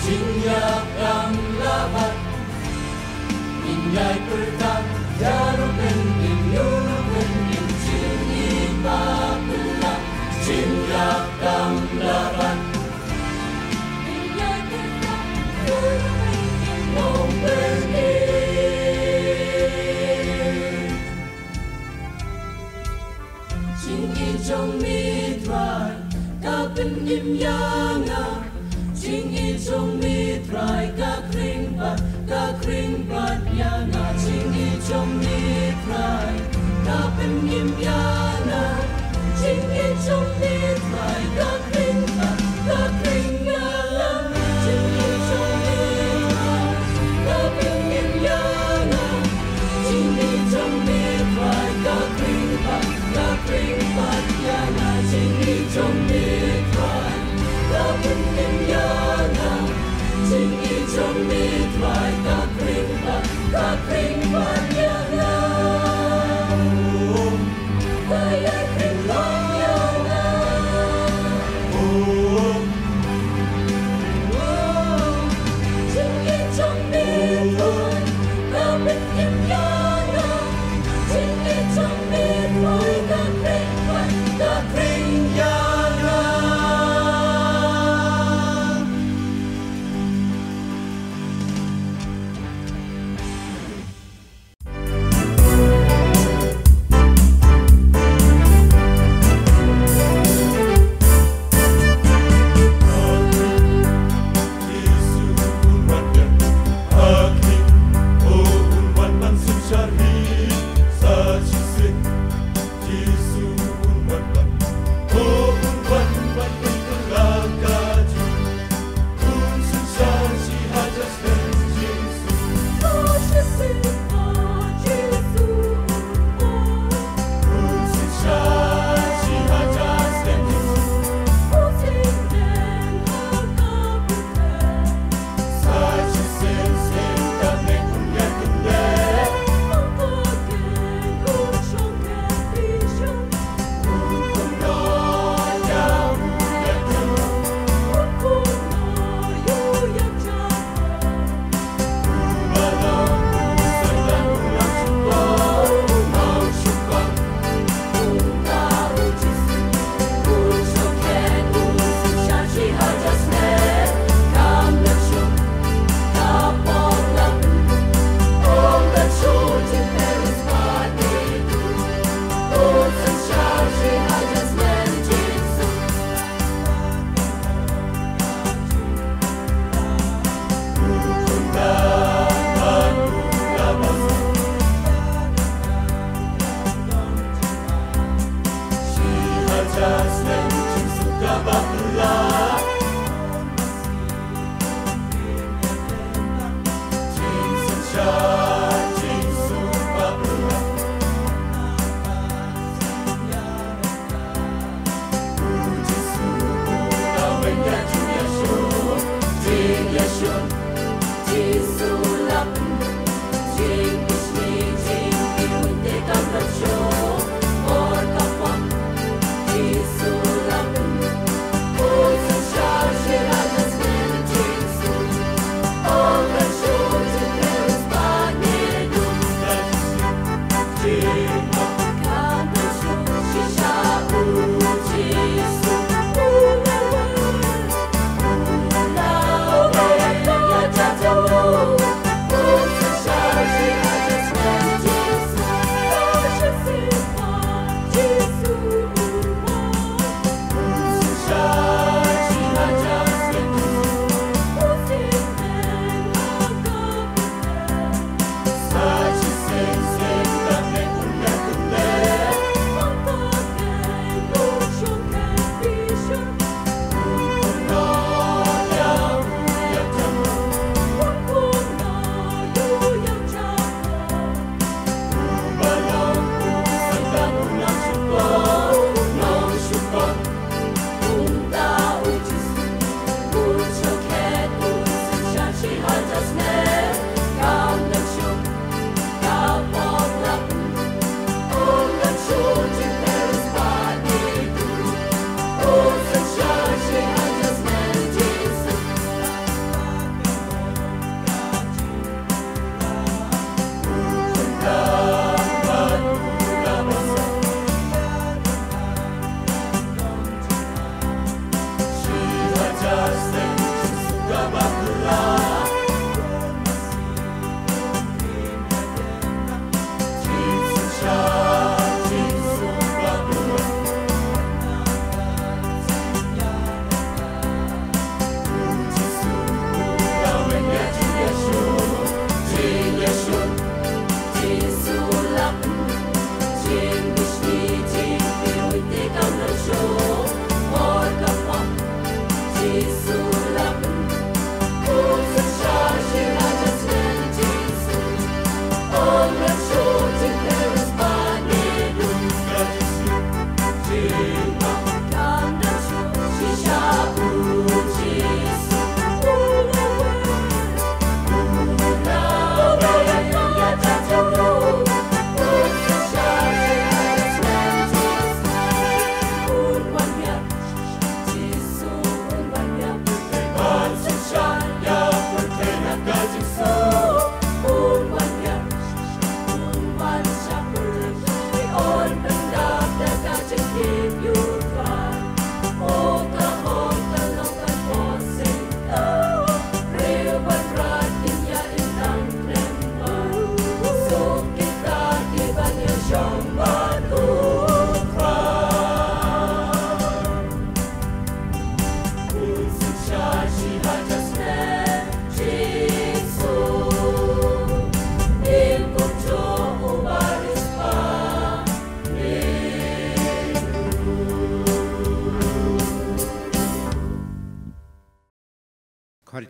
Chính yak yang labat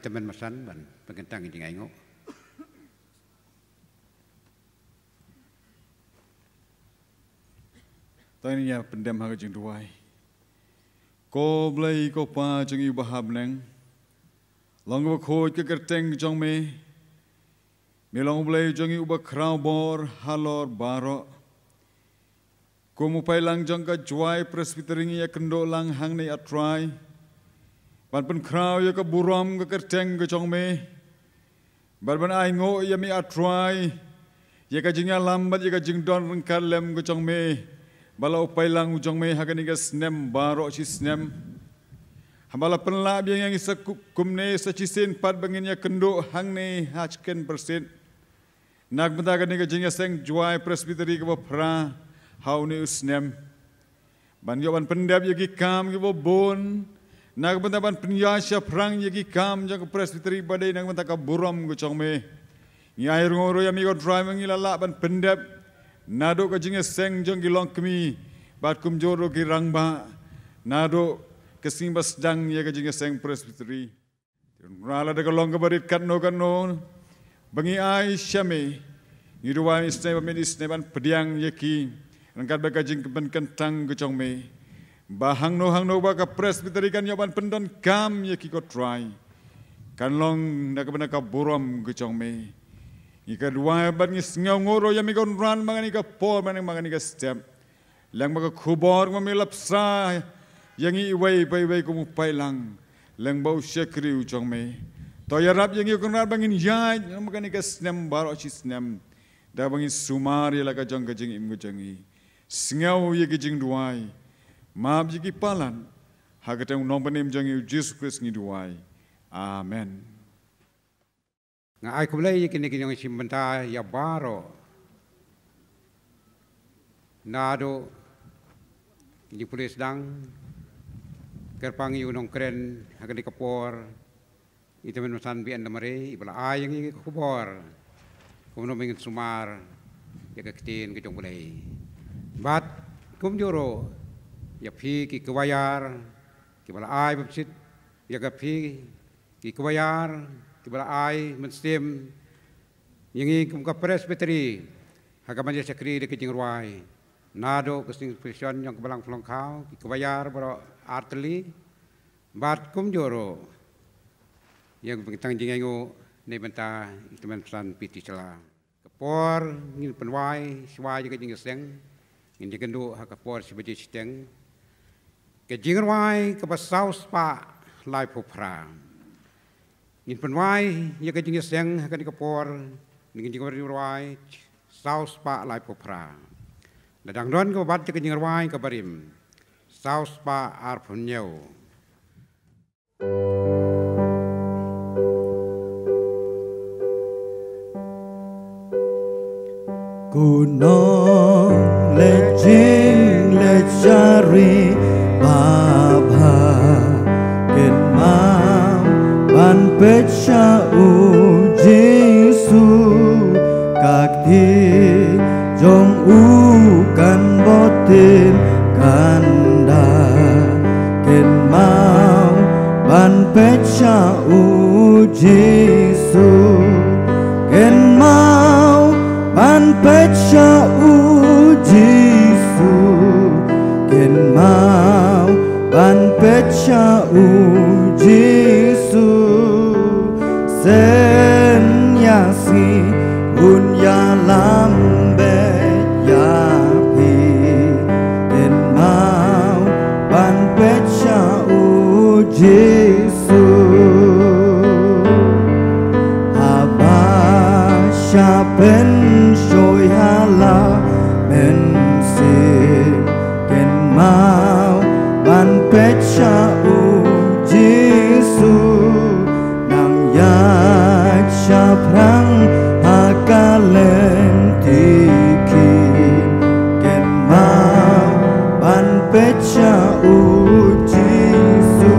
teman masan ban pengentang ini ngaingo. Tanya pendem haga jeng duai. Ko blai ko pa jeng iu bahab neng. Long ba khoi ke kerteng jong me. Me long blai jeng iu ba krau bor halor baro. Ko mu pai lang jong ka juai presbytering ya kendo lang hang nei atrai. Ban pen krau ya ka buram ka kerteng ka jong me. Ban ai ngo ya mi atrai. Ya ka jeng ya lambat ya ka jeng don rengkar lem ka jong me. Bala upai lang ujong me hagan iga snem baro si snem. Hambala penlab yang isa kumne sa cisin pat bangin ya kendo hang ne hachken persen. Nag bentagan iga jingya seng juai presbyteri ke pra hau ne usnem. Ban yoban pendap yagi kam ke bon. Nag bentaban penyasya perang yagi kam jang ke presbyteri badai nag bentaka buram ke jong me. Ngai ngoro ya mi go drive ngilala ban pendap. Nado ka jinga seng jong gilong kemi bat kum joro ki rangba nado kesing bas dang ya ka jinga seng presbyteri rala de kalong ka barit kat no bangi ai syame ngiruwa isne medis ne ban pediang yaki rangkat ba ka jing pen kentang ke jong me bahang no ba ka presbyteri kan yaban pendon kam yaki ko try kan long na ka bana ka buram ke jong me ika dua bat ngis ngoro ya mi kon ran mangani ka por mangani ka step lang maga khubor ma mi lapsa yang i wei ko mu pai lang lang bau syakri u chong me to ya rap yang i kon ran bangin ya mangani ka snem baro chi snem da bangin sumar ya la ka jong ka jing im go jangi sngau ye ki jing duai map ji ki palan ha ka teng nom panem jangi Jesus Christ ngi duai amen. Ngai kumlai kini yang simbenta ya baro nado kini polis dang kerpangi unong keren hagan di kapor itu menusan bian damare ibala ayang ini kapor kuno mingin sumar ya ketin ke jong bulai bat kum joro ya pi ki kewayar ki bala ay bapsit ya ka pi ki kewayar Kibala ay menstim yang kum ka presbyteri hagaman ya sakri de kijing ruai nado kesing presyon yang kebalang flong kau kebayar bro arteli bat kum joro yang bengtang jingengo ne benta teman pesan piti cela kepor ngin penwai swai ke jing seng ngin dikendo ha kepor sebagai steng ke jing ruai ke pasaus pa lai popra in penwai ya ka jinga seng ka ni kapor ni jinga ruai saus pa lai popra ladang don ko bat ka jinga ruai ka barim saus pa ar punyau Gunung lejing lejari baba kenmam ban pecha u Jesu kakti jong u kan botin kanda kenmam ban pecha u Jesu kenmam ban pecha u Jesu kenmam ban pecha u Jesu sen yasi unya lambe yapi kenmam ban pecha u Jesu Syapen shoy hala bensin ken mau ban pecha u Jesu nang ya syaprang hakalen tiki ken mau ban pecha u Jesu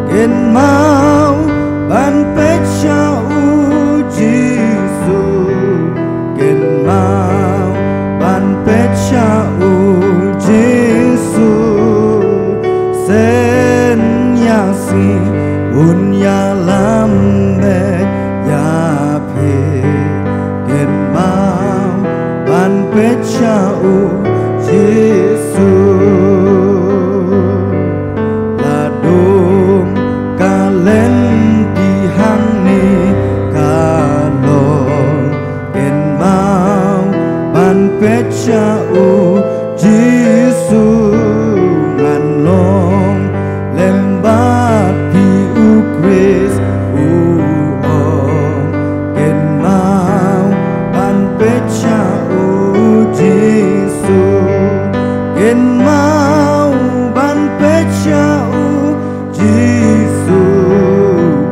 ken mau ban pecha u Jesu pechau Yesu ladung kalen dihang ni kalon ken mau ban pechau Yesu ngan long lembat di ukris uong ken mau ban pechau Yesu ken mau ban pechau Yesu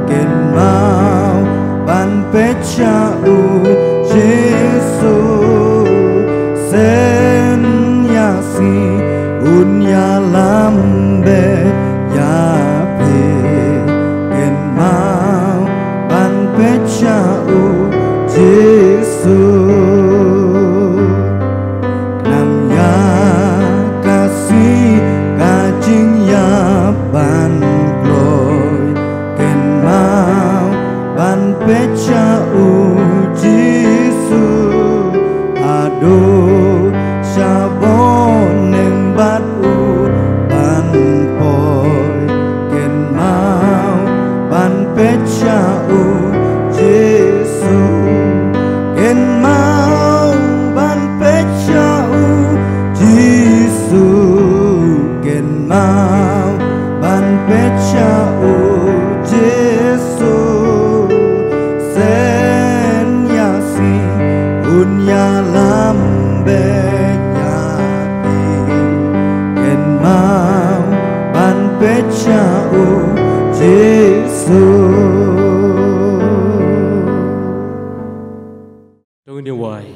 ken mau ban pechau Yesu sen yasi unya lambe ya pe ken mau ban pechau Yesu nam ya kasih kajing ya ban gloy ken mau ban pechau Yesu aduh sabon neng bat ban poi ken mau ban pechau Yesu ken mau ban pechau Yesu ken mau ban pechau Yesu sen yasi unya lambe nyapi ken mau ban pechau Yesu. Jangan diwai.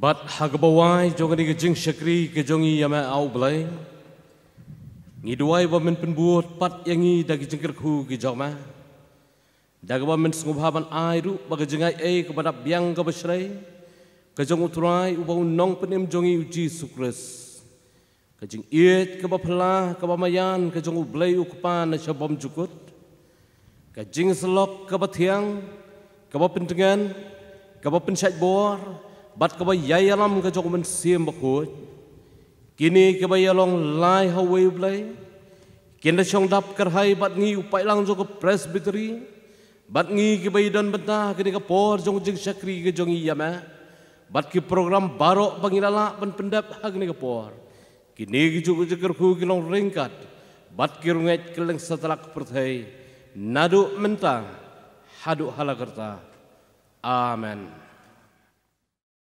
Bat hagabawai jangan digejing syakri kejongi yama au belai. Ngiduai bamen penbuat pat yangi dagi jengkerku ke jama. Daga bamen sengubhaban airu baga jengai kepada biang kabasrai. Kejong uturai ubau nong penim jongi uji sukres. Kejing iet kabapala kabamayan kejong ublai ukupan syabam jukut. Kejing selok kabatiang kabapentengan kabapensyat bor bat kabayay alam kejong mensiem bakut. Kini kabayalong lai hawai ublai. Kini syong dap kerhai bat ngi upai lang jong presbytery. Bat ngi kabayidan betah kini kapor jong jeng syakri kejong iyama. Bat ki program barok pangilala ban pendap hagni kapor. Kini juga jekerku kilong ringkat. Bat ki runget keleng setelah perthai. Nadu mentang haduk halakerta. Amen.